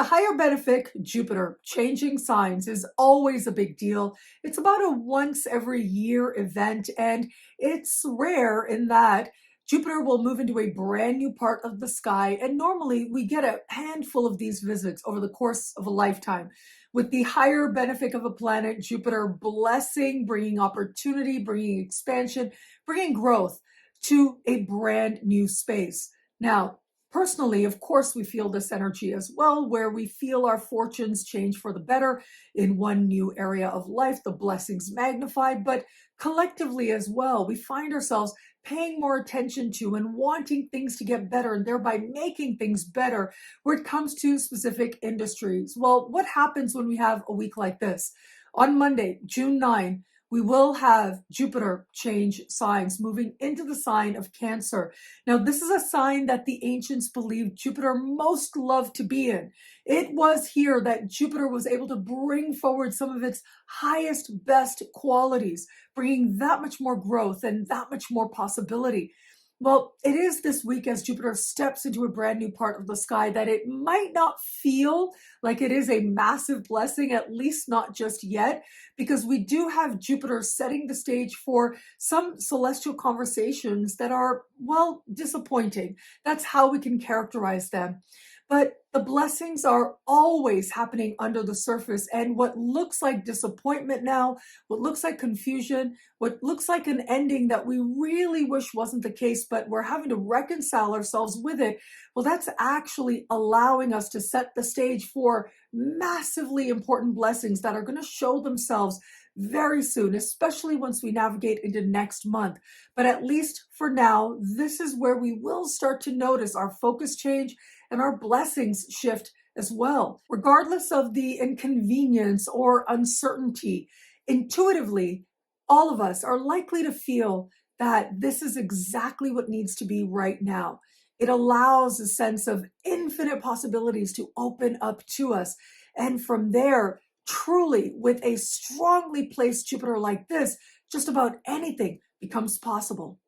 higher benefic Jupiter changing signs is always a big deal. It's about a once every year event, and it's rare in that Jupiter will move into a brand new part of the sky. And normally we get a handful of these visits over the course of a lifetime. With the higher benefic of a planet, Jupiter blessing, bringing opportunity, bringing expansion, bringing growth to a brand new space. Now, personally, of course, we feel this energy as well, where we feel our fortunes change for the better in one new area of life, the blessings magnified, but collectively as well, we find ourselves paying more attention to and wanting things to get better and thereby making things better where it comes to specific industries. Well, what happens when we have a week like this? On Monday, June 9, we will have Jupiter change signs, moving into the sign of Cancer. Now, this is a sign that the ancients believed Jupiter most loved to be in. It was here that Jupiter was able to bring forward some of its highest, best qualities, bringing that much more growth and that much more possibility. Well, it is this week as Jupiter steps into a brand new part of the sky that it might not feel like it is a massive blessing, at least not just yet, because we do have Jupiter setting the stage for some celestial conversations that are, well, disappointing. That's how we can characterize them. But the blessings are always happening under the surface, and what looks like disappointment now, what looks like confusion, what looks like an ending that we really wish wasn't the case, but we're having to reconcile ourselves with it, well, that's actually allowing us to set the stage for massively important blessings that are going to show themselves very soon, especially once we navigate into next month. But at least for now, this is where we will start to notice our focus change and our blessings shift as well. Regardless of the inconvenience or uncertainty, intuitively, all of us are likely to feel that this is exactly what needs to be right now. It allows a sense of infinite possibilities to open up to us. And from there, truly, with a strongly placed Jupiter like this, just about anything becomes possible.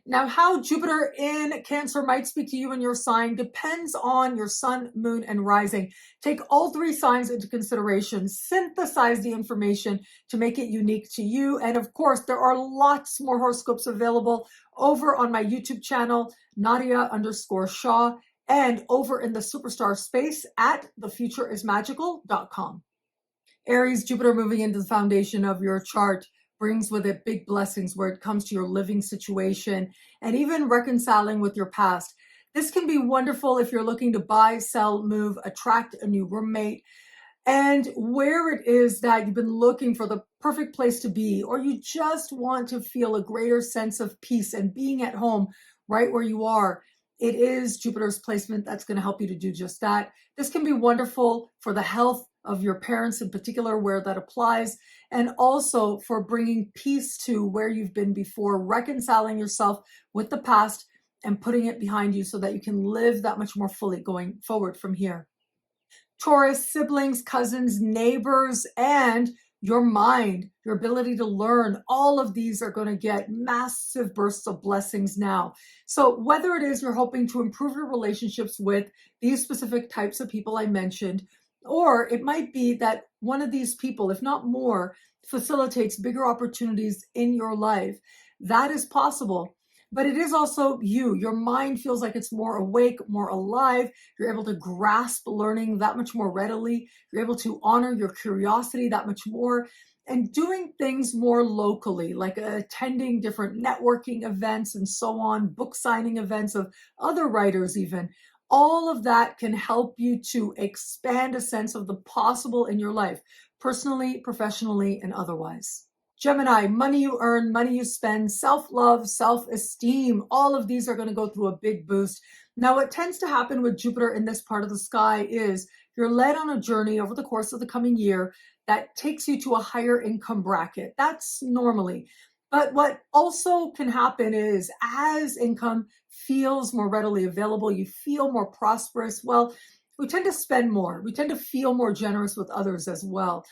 Now, how Jupiter in Cancer might speak to you and your sign depends on your sun, moon, and rising. Take all three signs into consideration, synthesize the information to make it unique to you. And of course, there are lots more horoscopes available over on my YouTube channel, Nadiya_Shah, and over in the superstar space at thefutureismagical.com. Aries, Jupiter moving into the foundation of your chart brings with it big blessings where it comes to your living situation and even reconciling with your past. This can be wonderful if you're looking to buy, sell, move, attract a new roommate, and where it is that you've been looking for the perfect place to be, or you just want to feel a greater sense of peace and being at home right where you are. It is Jupiter's placement that's going to help you to do just that. This can be wonderful for the health of your parents in particular, where that applies, and also for bringing peace to where you've been before, reconciling yourself with the past and putting it behind you so that you can live that much more fully going forward from here. Taurus, siblings, cousins, neighbors, and your mind, your ability to learn, all of these are going to get massive bursts of blessings now. So whether it is you're hoping to improve your relationships with these specific types of people I mentioned, or it might be that one of these people, if not more, facilitates bigger opportunities in your life. That is possible. But it is also you. Your mind feels like it's more awake, more alive. You're able to grasp learning that much more readily. You're able to honor your curiosity that much more. And doing things more locally, like attending different networking events and so on, book signing events of other writers even. All of that can help you to expand a sense of the possible in your life, personally, professionally, and otherwise. Gemini, money you earn, money you spend, self-love, self-esteem, all of these are going to go through a big boost. Now, what tends to happen with Jupiter in this part of the sky is you're led on a journey over the course of the coming year that takes you to a higher income bracket. That's normally. But what also can happen is as income feels more readily available, you feel more prosperous, well, we tend to spend more. We tend to feel more generous with others as well.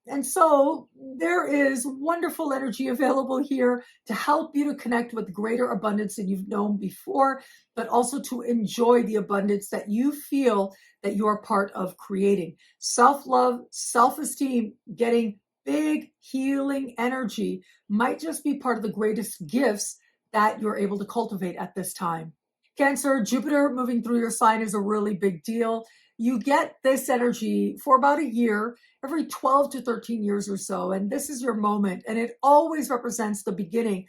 And so there is wonderful energy available here to help you to connect with greater abundance than you've known before, but also to enjoy the abundance that you feel that you are part of creating. Self-love, self-esteem, getting big healing energy might just be part of the greatest gifts that you're able to cultivate at this time. Cancer, Jupiter moving through your sign is a really big deal. You get this energy for about a year, every 12 to 13 years or so. And this is your moment. And it always represents the beginning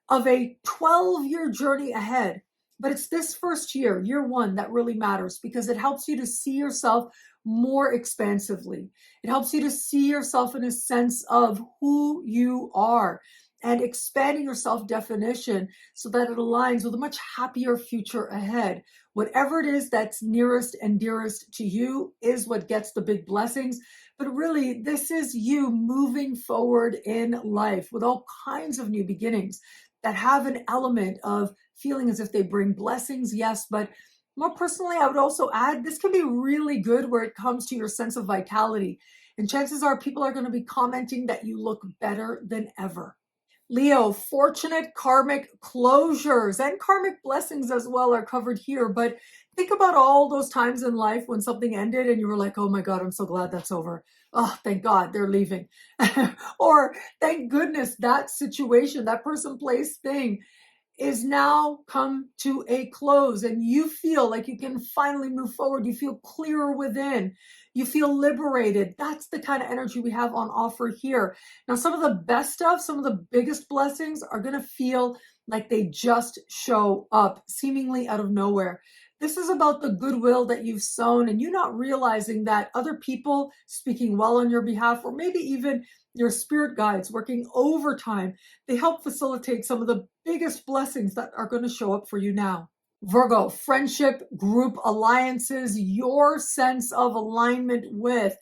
of a 12-year journey ahead. But it's this first year, year one, that really matters because it helps you to see yourself more expansively. It helps you to see yourself in a sense of who you are and expanding your self-definition so that it aligns with a much happier future ahead. Whatever it is that's nearest and dearest to you is what gets the big blessings. But really, this is you moving forward in life with all kinds of new beginnings that have an element of feeling as if they bring blessings, yes, but more personally, I would also add this can be really good where it comes to your sense of vitality. And chances are people are going to be commenting that you look better than ever. Leo, fortunate karmic closures and karmic blessings as well are covered here. But think about all those times in life when something ended and you were like, oh my God, I'm so glad that's over. Oh, thank God they're leaving. Or thank goodness that situation, that person, place, thing is now come to a close and you feel like you can finally move forward. You feel clearer within. You feel liberated. That's the kind of energy we have on offer here. Now, some of the best stuff, some of the biggest blessings are going to feel like they just show up seemingly out of nowhere. This is about the goodwill that you've sown and you not realizing that other people speaking well on your behalf, or maybe even your spirit guides working overtime, they help facilitate some of the biggest blessings that are going to show up for you now. Virgo, friendship, group alliances, your sense of alignment with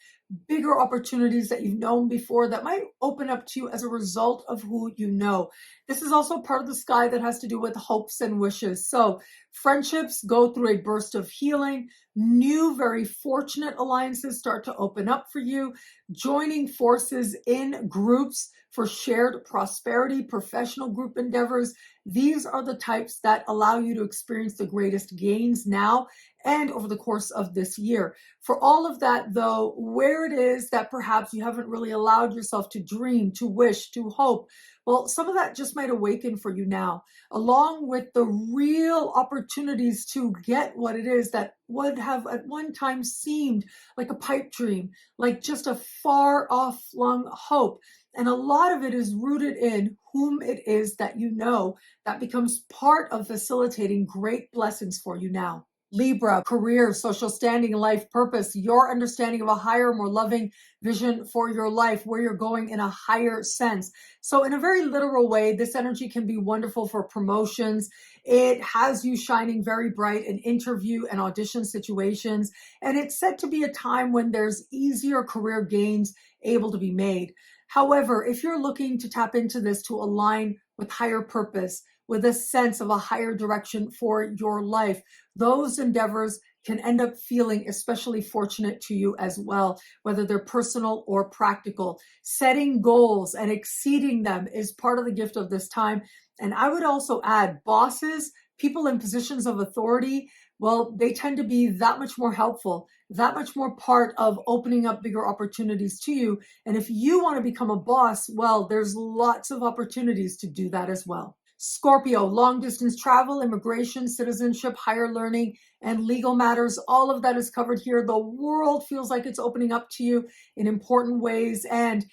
bigger opportunities that you've known before that might open up to you as a result of who you know. This is also part of the sky that has to do with hopes and wishes. So friendships go through a burst of healing. New, very fortunate alliances start to open up for you. Joining forces in groups for shared prosperity, professional group endeavors. These are the types that allow you to experience the greatest gains now and over the course of this year. For all of that, though, where it is that perhaps you haven't really allowed yourself to dream, to wish, to hope, well, some of that just might awaken for you now, along with the real opportunities to get what it is that would have at one time seemed like a pipe dream, like just a far off flung hope. And a lot of it is rooted in whom it is that you know that becomes part of facilitating great blessings for you now. Libra, career, social standing, life purpose, your understanding of a higher, more loving vision for your life, where you're going in a higher sense. So in a very literal way, this energy can be wonderful for promotions. It has you shining very bright in interview and audition situations. And it's said to be a time when there's easier career gains able to be made. However, if you're looking to tap into this to align with higher purpose, with a sense of a higher direction for your life, those endeavors can end up feeling especially fortunate to you as well, whether they're personal or practical. Setting goals and exceeding them is part of the gift of this time. And I would also add bosses, people in positions of authority, well, they tend to be that much more helpful, that much more part of opening up bigger opportunities to you. And if you want to become a boss, well, there's lots of opportunities to do that as well. Scorpio, long distance travel, immigration, citizenship, higher learning, and legal matters. All of that is covered here. The world feels like it's opening up to you in important ways. And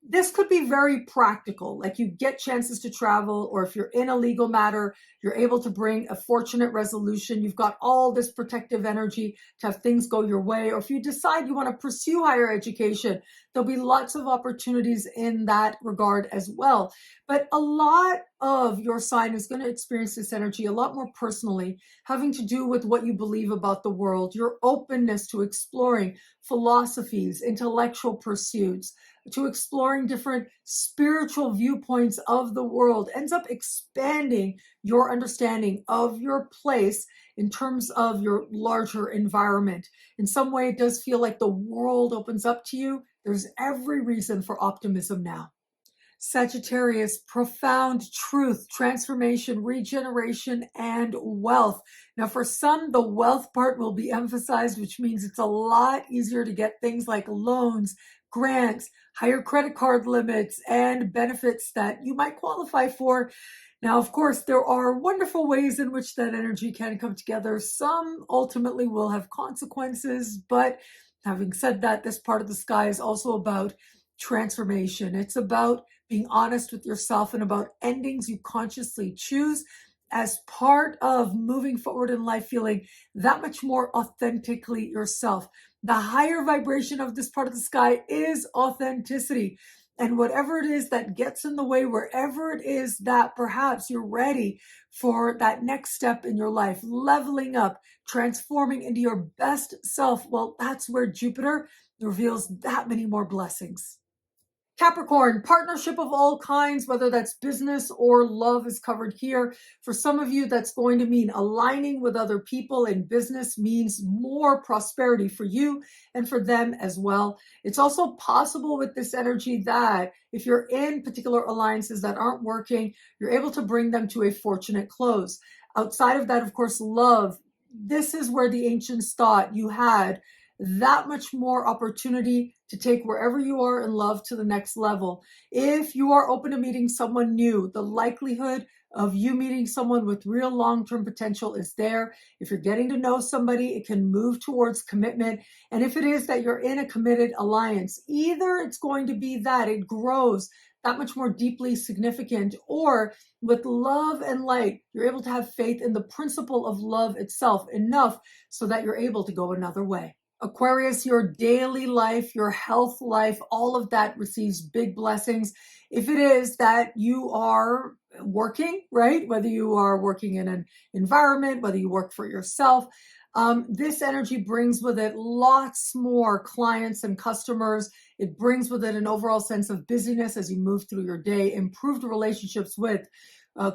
this could be very practical, like you get chances to travel, or if you're in a legal matter, you're able to bring a fortunate resolution. You've got all this protective energy to have things go your way. Or if you decide you want to pursue higher education, there'll be lots of opportunities in that regard as well. But a lot of your sign is going to experience this energy a lot more personally, having to do with what you believe about the world, your openness to exploring philosophies, intellectual pursuits, to exploring different spiritual viewpoints of the world ends up expanding your understanding of your place in terms of your larger environment. In some way, it does feel like the world opens up to you. There's every reason for optimism now. Sagittarius, profound truth, transformation, regeneration, and wealth. Now, for some, the wealth part will be emphasized, which means it's a lot easier to get things like loans, grants, higher credit card limits, and benefits that you might qualify for. Now, of course, there are wonderful ways in which that energy can come together. Some ultimately will have consequences, but having said that, this part of the sky is also about transformation. It's about being honest with yourself and about endings you consciously choose as part of moving forward in life, feeling that much more authentically yourself. The higher vibration of this part of the sky is authenticity. And whatever it is that gets in the way, wherever it is that perhaps you're ready for that next step in your life, leveling up, transforming into your best self, well, that's where Jupiter reveals that many more blessings. Capricorn, partnership of all kinds, whether that's business or love, is covered here. For some of you, that's going to mean aligning with other people in business means more prosperity for you and for them as well. It's also possible with this energy that if you're in particular alliances that aren't working, you're able to bring them to a fortunate close. Outside of that, of course, love. This is where the ancients thought you had that much more opportunity to take wherever you are in love to the next level. If you are open to meeting someone new, the likelihood of you meeting someone with real long-term potential is there. If you're getting to know somebody, it can move towards commitment. And if it is that you're in a committed alliance, either it's going to be that it grows that much more deeply significant, or with love and light, you're able to have faith in the principle of love itself enough so that you're able to go another way. Aquarius, your daily life, your health life, all of that receives big blessings. If it is that you are working, right? Whether you are working in an environment, whether you work for yourself, this energy brings with it lots more clients and customers. It brings with it an overall sense of busyness as you move through your day, improved relationships with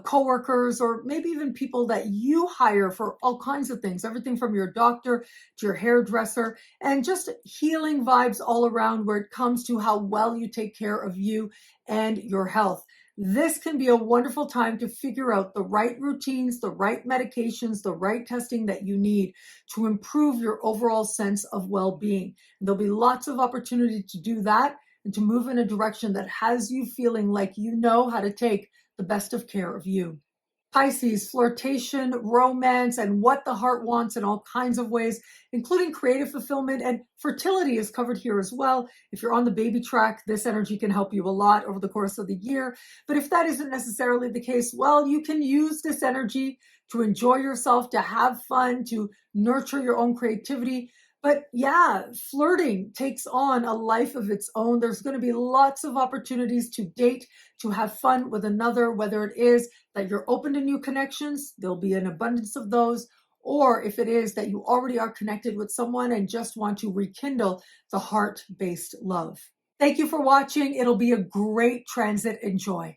coworkers, or maybe even people that you hire for all kinds of things, everything from your doctor to your hairdresser, and just healing vibes all around where it comes to how well you take care of you and your health. This can be a wonderful time to figure out the right routines, the right medications, the right testing that you need to improve your overall sense of well-being. There'll be lots of opportunity to do that and to move in a direction that has you feeling like you know how to take the best of care of you. Pisces, flirtation, romance, and what the heart wants in all kinds of ways, including creative fulfillment, and fertility is covered here as well. If you're on the baby track, this energy can help you a lot over the course of the year. But if that isn't necessarily the case, well, you can use this energy to enjoy yourself, to have fun, to nurture your own creativity. But yeah, flirting takes on a life of its own. There's going to be lots of opportunities to date, to have fun with another, whether it is that you're open to new connections, there'll be an abundance of those, or if it is that you already are connected with someone and just want to rekindle the heart-based love. Thank you for watching. It'll be a great transit. Enjoy.